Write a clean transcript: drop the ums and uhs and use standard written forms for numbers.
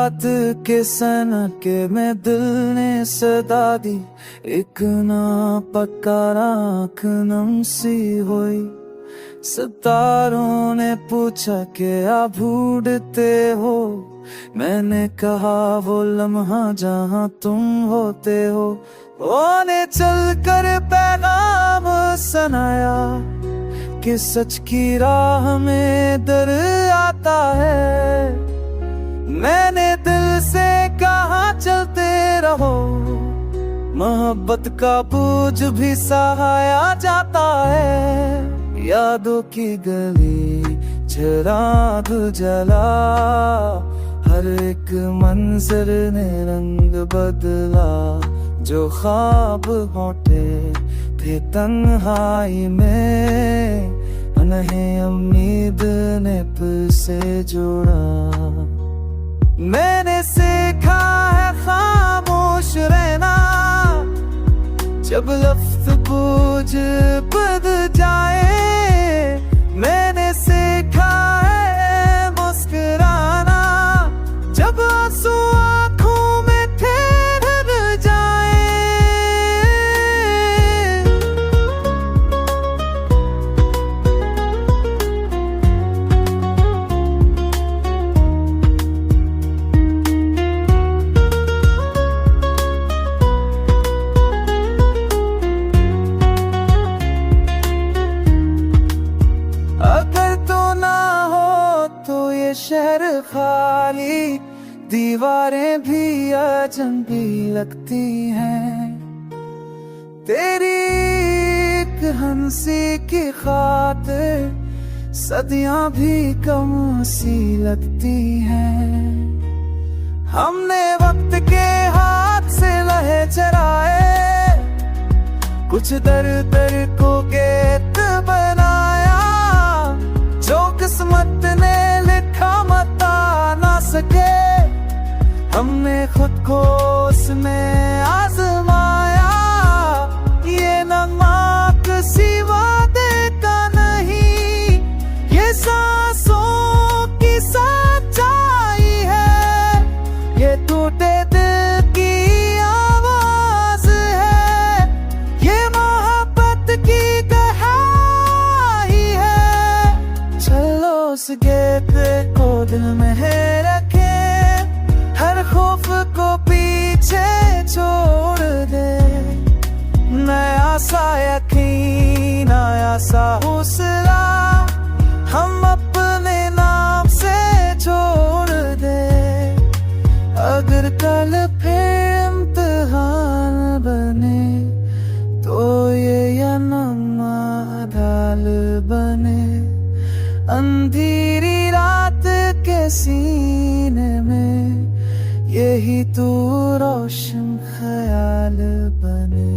रात के सनके में दिल ने सदा दी, एक ना पक्का आँख नम सी हुई। सितारों ने पूछा क्या ढूंढते हो, मैंने कहा वो लम्हा जहाँ तुम होते हो। ने चल कर पैगाम सुनाया कि सच की राह में डर आता है। मैंने दिल से कहा चलते रहो, मोहब्बत का बोझ भी सहाया जाता है। यादों की गली चिराग जला, हर एक मंजर ने रंग बदला। जो ख्वाब होते थे तन्हाई में, उन्हें उम्मीद ने फिर से जोड़ा। मैंने सीखा है खामोश रहना, जब लफ्ज़ बोझ बद जाए। मैंने सीखा है मुस्कुराना, जब आंसू आँखों में ठहर जाए। अगर तो ना हो तो ये शहर खाली, दीवारें भी अजनबी लगती हैं। तेरी एक हंसी की खातिर सदियां भी कम सी लगती हैं। हमने वक्त के हाथ से लहे चराए, कुछ दर दर को गेत बनाया। जो किस्मत ने लिखा मता ना सके, हमने खुद को उसमें आजमाया। ये नगमा किसी वादे का नहीं, ये सांसों की सच्चाई है। ये टूटे दिल की आवाज है, ये मोहब्बत की गहराई है। चलो उस गेट को दिल में रखे, हर खौफ को पीछे छोड़ दे। नया सा यकीन, नया सा हौसला, हम अपने नाम से छोड़ दे। अगर कल फिर इम्तिहान बने, तो ये या नमा ढाल बने। अंधेरी रात के सीने में यही तू रोशन ख्याल बने।